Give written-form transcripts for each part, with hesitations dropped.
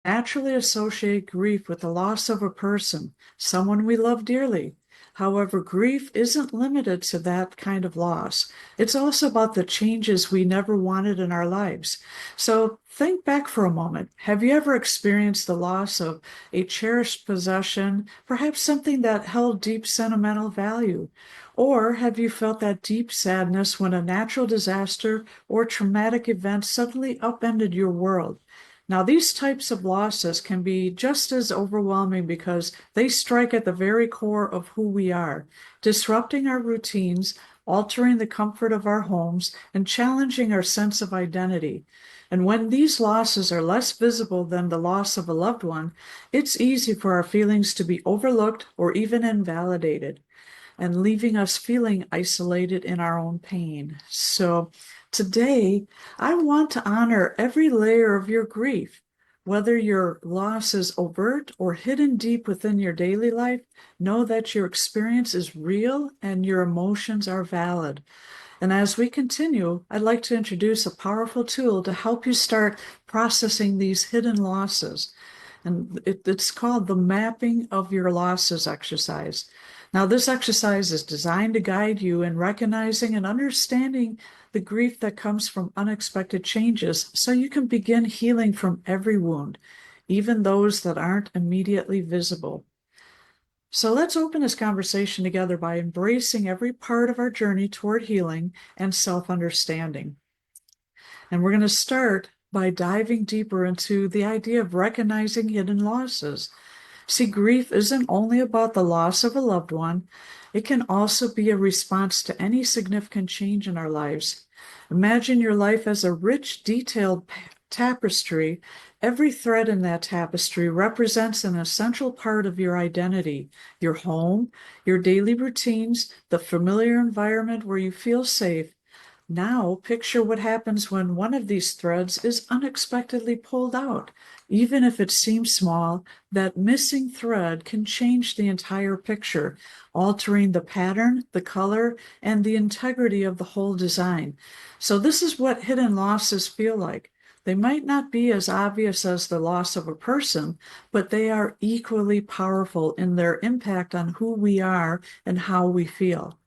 Naturally associate grief with the loss of a person, someone we love dearly. However, grief isn't limited to that kind of loss. It's also about the changes we never wanted in our lives. So think back for a moment. Have you ever experienced the loss of a cherished possession, perhaps something that held deep sentimental value? Or have you felt that deep sadness when a natural disaster or traumatic event suddenly upended your world? Now, these types of losses can be just as overwhelming because they strike at the very core of who we are, disrupting our routines, altering the comfort of our homes, and challenging our sense of identity. And when these losses are less visible than the loss of a loved one, it's easy for our feelings to be overlooked or even invalidated and leaving us feeling isolated in our own pain. So today, I want to honor every layer of your grief. Whether your loss is overt or hidden deep within your daily life, know that your experience is real and your emotions are valid. And as we continue, I'd like to introduce a powerful tool to help you start processing these hidden losses. And it's called the mapping of your losses exercise. Now, this exercise is designed to guide you in recognizing and understanding the grief that comes from unexpected changes so you can begin healing from every wound, even those that aren't immediately visible. So let's open this conversation together by embracing every part of our journey toward healing and self understanding. And we're going to start by diving deeper into the idea of recognizing hidden losses. See, grief isn't only about the loss of a loved one, it can also be a response to any significant change in our lives. Imagine your life as a rich, detailed tapestry. Every thread in that tapestry represents an essential part of your identity, your home, your daily routines, the familiar environment where you feel safe. Now, picture what happens when one of these threads is unexpectedly pulled out. Even if it seems small, that missing thread can change the entire picture, altering the pattern, the color, and the integrity of the whole design. So, this is what hidden losses feel like. They might not be as obvious as the loss of a person, but they are equally powerful in their impact on who we are and how we feel.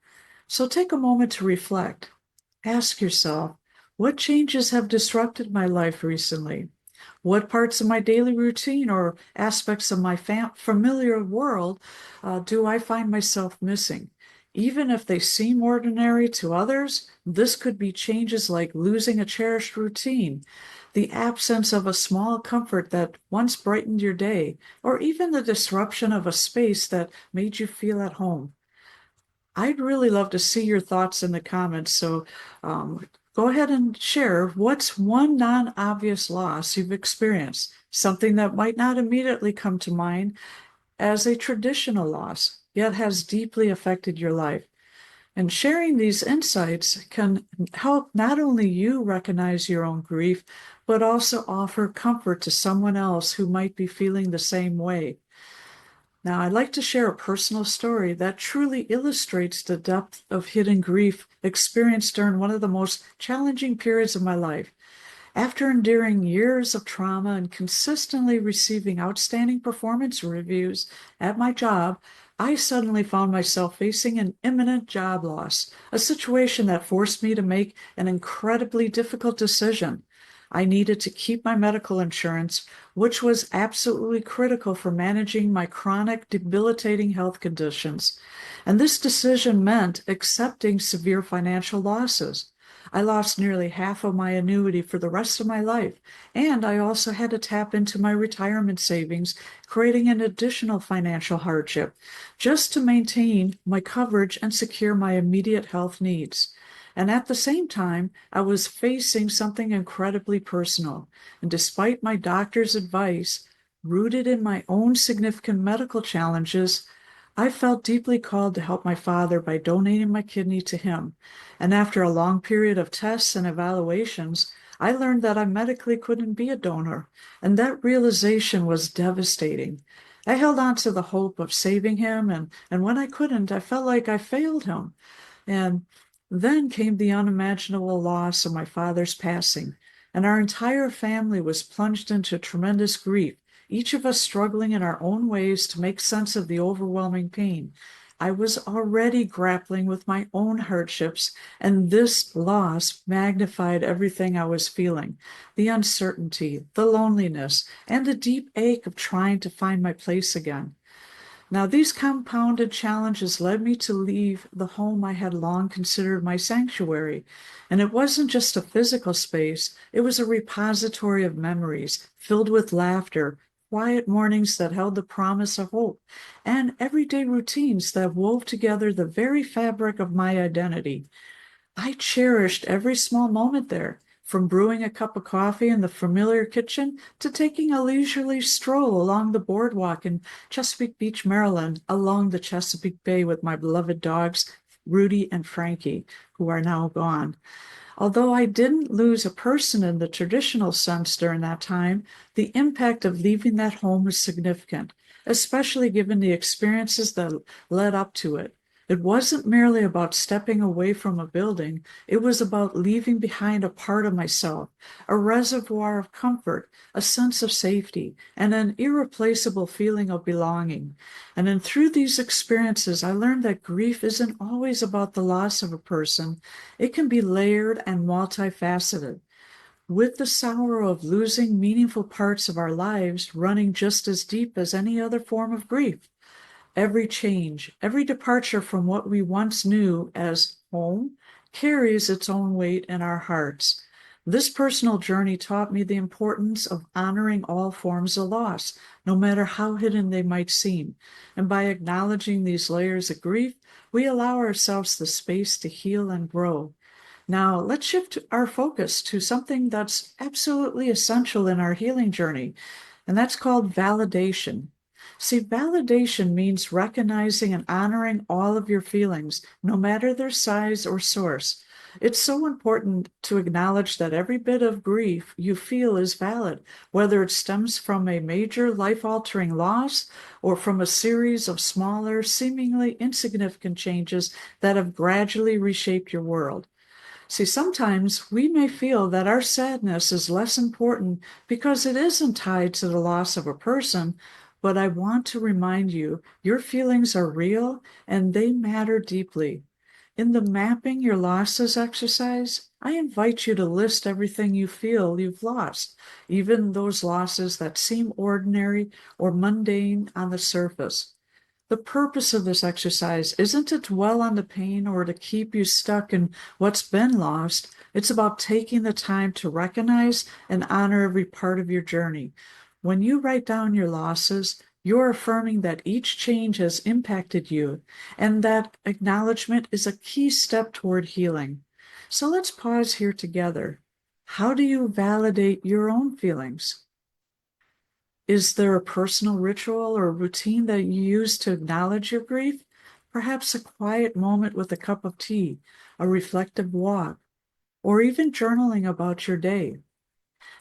So, take a moment to reflect. Ask yourself, what changes have disrupted my life recently? What parts of my daily routine or aspects of my familiar world do I find myself missing? Even if they seem ordinary to others, this could be changes like losing a cherished routine, the absence of a small comfort that once brightened your day, or even the disruption of a space that made you feel at home. I'd really love to see your thoughts in the comments. So go ahead and share what's one non-obvious loss you've experienced, something that might not immediately come to mind as a traditional loss, yet has deeply affected your life. And sharing these insights can help not only you recognize your own grief, but also offer comfort to someone else who might be feeling the same way. Now, I'd like to share a personal story that truly illustrates the depth of hidden grief experienced during one of the most challenging periods of my life. After enduring years of trauma and consistently receiving outstanding performance reviews at my job, I suddenly found myself facing an imminent job loss, a situation that forced me to make an incredibly difficult decision. I needed to keep my medical insurance, which was absolutely critical for managing my chronic, debilitating health conditions. And this decision meant accepting severe financial losses. I lost nearly half of my annuity for the rest of my life, and I also had to tap into my retirement savings, creating an additional financial hardship just to maintain my coverage and secure my immediate health needs. And at the same time, I was facing something incredibly personal. And despite my doctor's advice, rooted in my own significant medical challenges, I felt deeply called to help my father by donating my kidney to him. And after a long period of tests and evaluations, I learned that I medically couldn't be a donor, and that realization was devastating. I held on to the hope of saving him, and when I couldn't, I felt like I failed him. And then came the unimaginable loss of my father's passing, and our entire family was plunged into tremendous grief. each of us struggling in our own ways to make sense of the overwhelming pain. I was already grappling with my own hardships, and this loss magnified everything I was feeling: the uncertainty, the loneliness, and the deep ache of trying to find my place again. Now, these compounded challenges led me to leave the home I had long considered my sanctuary. And it wasn't just a physical space, it was a repository of memories filled with laughter, quiet mornings that held the promise of hope, and everyday routines that wove together the very fabric of my identity. I cherished every small moment there, from brewing a cup of coffee in the familiar kitchen to taking a leisurely stroll along the boardwalk in Chesapeake Beach, Maryland, along the Chesapeake Bay with my beloved dogs, Rudy and Frankie, who are now gone. Although I didn't lose a person in the traditional sense during that time, the impact of leaving that home was significant, especially given the experiences that led up to it. It wasn't merely about stepping away from a building, it was about leaving behind a part of myself, a reservoir of comfort, a sense of safety, and an irreplaceable feeling of belonging. And then through these experiences, I learned that grief isn't always about the loss of a person. It can be layered and multifaceted, with the sorrow of losing meaningful parts of our lives running just as deep as any other form of grief. Every change, every departure from what we once knew as home carries its own weight in our hearts. This personal journey taught me the importance of honoring all forms of loss, no matter how hidden they might seem. And by acknowledging these layers of grief, we allow ourselves the space to heal and grow. Now, let's shift our focus to something that's absolutely essential in our healing journey, and that's called validation. See, validation means recognizing and honoring all of your feelings, no matter their size or source. It's so important to acknowledge that every bit of grief you feel is valid, whether it stems from a major life-altering loss or from a series of smaller, seemingly insignificant changes that have gradually reshaped your world. See, sometimes we may feel that our sadness is less important because it isn't tied to the loss of a person, but I want to remind you, your feelings are real and they matter deeply. In the Mapping Your Losses exercise, I invite you to list everything you feel you've lost, even those losses that seem ordinary or mundane on the surface. The purpose of this exercise isn't to dwell on the pain or to keep you stuck in what's been lost. It's about taking the time to recognize and honor every part of your journey. When you write down your losses, you're affirming that each change has impacted you, and that acknowledgement is a key step toward healing. So let's pause here together. How do you validate your own feelings? Is there a personal ritual or routine that you use to acknowledge your grief? Perhaps a quiet moment with a cup of tea, a reflective walk, or even journaling about your day.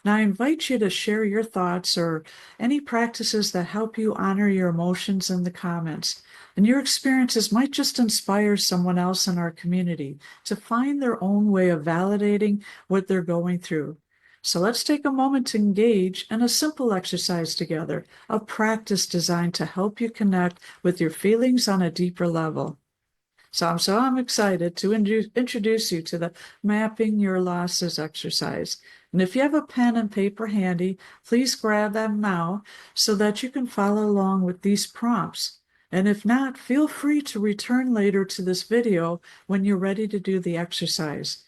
Now, I invite you to share your thoughts or any practices that help you honor your emotions in the comments. And your experiences might just inspire someone else in our community to find their own way of validating what they're going through. So let's take a moment to engage in a simple exercise together, a practice designed to help you connect with your feelings on a deeper level. So I'm excited to introduce you to the Mapping Your Losses exercise. And if you have a pen and paper handy, please grab them now so that you can follow along with these prompts. And if not, feel free to return later to this video when you're ready to do the exercise.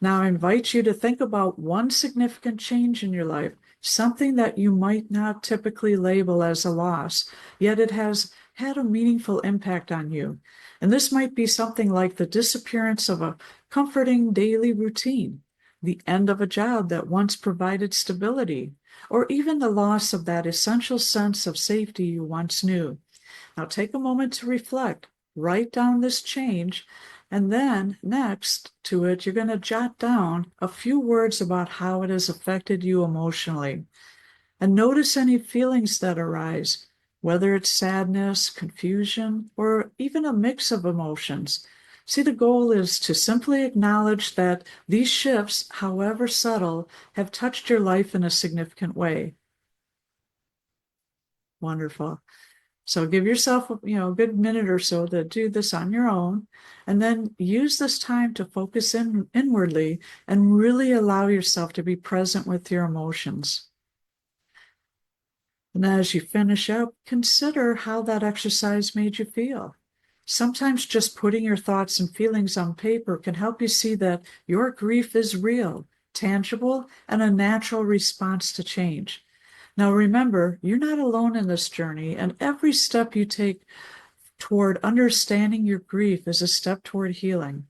Now, I invite you to think about one significant change in your life, something that you might not typically label as a loss, yet it has had a meaningful impact on you. And this might be something like the disappearance of a comforting daily routine, the end of a job that once provided stability, or even the loss of that essential sense of safety you once knew. Now take a moment to reflect, write down this change, and then next to it, you're going to jot down a few words about how it has affected you emotionally. And notice any feelings that arise, whether it's sadness, confusion, or even a mix of emotions. See, the goal is to simply acknowledge that these shifts, however subtle, have touched your life in a significant way. Wonderful. So give yourself, a good minute or so to do this on your own, and then use this time to focus inwardly and really allow yourself to be present with your emotions. And as you finish up, consider how that exercise made you feel. Sometimes just putting your thoughts and feelings on paper can help you see that your grief is real, tangible, and a natural response to change. Now, remember, you're not alone in this journey, and every step you take toward understanding your grief is a step toward healing.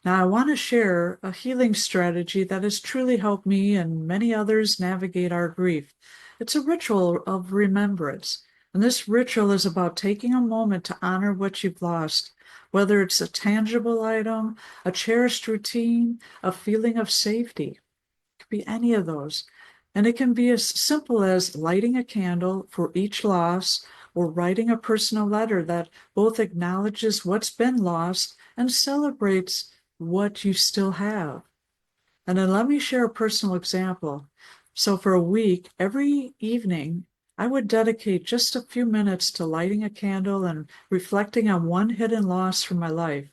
Now, I want to share a healing strategy that has truly helped me and many others navigate our grief. It's a ritual of remembrance, and this ritual is about taking a moment to honor what you've lost, whether it's a tangible item, a cherished routine, a feeling of safety. It could be any of those. And it can be as simple as lighting a candle for each loss or writing a personal letter that both acknowledges what's been lost and celebrates what you still have. And then let me share a personal example. So for a week, every evening, I would dedicate just a few minutes to lighting a candle and reflecting on one hidden loss from my life.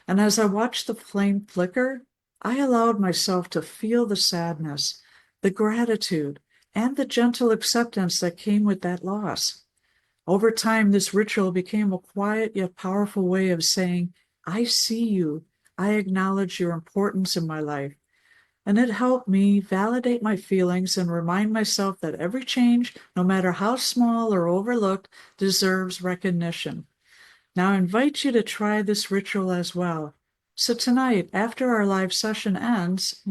And as I watched the flame flicker, I allowed myself to feel the sadness, the gratitude, and the gentle acceptance that came with that loss. Over time, this ritual became a quiet yet powerful way of saying, I see you. I acknowledge your importance in my life. And it helped me validate my feelings and remind myself that every change, no matter how small or overlooked, deserves recognition. Now, I invite you to try this ritual as well. So tonight, after our live session ends,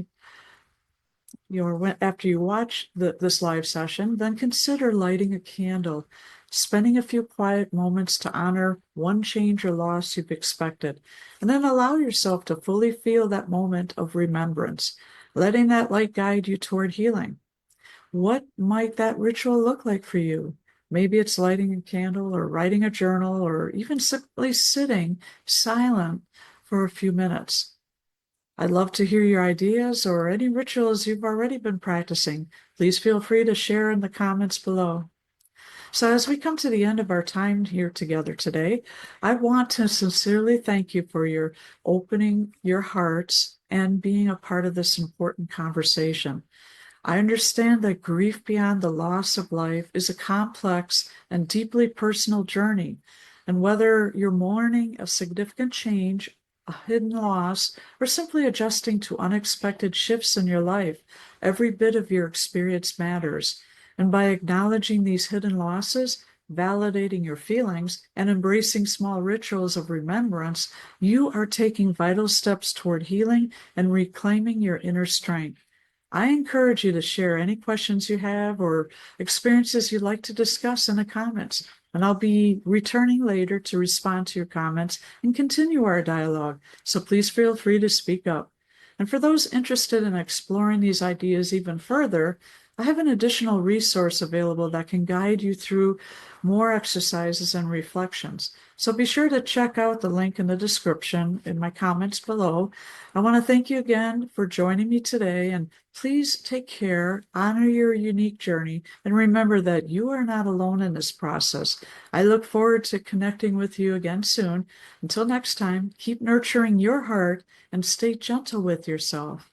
after you watch this live session, then consider lighting a candle, spending a few quiet moments to honor one change or loss you've expected, and then allow yourself to fully feel that moment of remembrance, letting that light guide you toward healing. What might that ritual look like for you? Maybe it's lighting a candle or writing a journal or even simply sitting silent for a few minutes. I'd love to hear your ideas or any rituals you've already been practicing. Please feel free to share in the comments below. So, as we come to the end of our time here together today, I want to sincerely thank you for your opening your hearts and being a part of this important conversation. I understand that grief beyond the loss of life is a complex and deeply personal journey. And whether you're mourning a significant change, a hidden loss, or simply adjusting to unexpected shifts in your life, every bit of your experience matters. And by acknowledging these hidden losses, validating your feelings, and embracing small rituals of remembrance, you are taking vital steps toward healing and reclaiming your inner strength. I encourage you to share any questions you have or experiences you'd like to discuss in the comments, and I'll be returning later to respond to your comments and continue our dialogue, so please feel free to speak up. And for those interested in exploring these ideas even further, I have an additional resource available that can guide you through more exercises and reflections. So be sure to check out the link in the description in my comments below. I want to thank you again for joining me today, and please take care, honor your unique journey, and remember that you are not alone in this process. I look forward to connecting with you again soon. Until next time, keep nurturing your heart and stay gentle with yourself.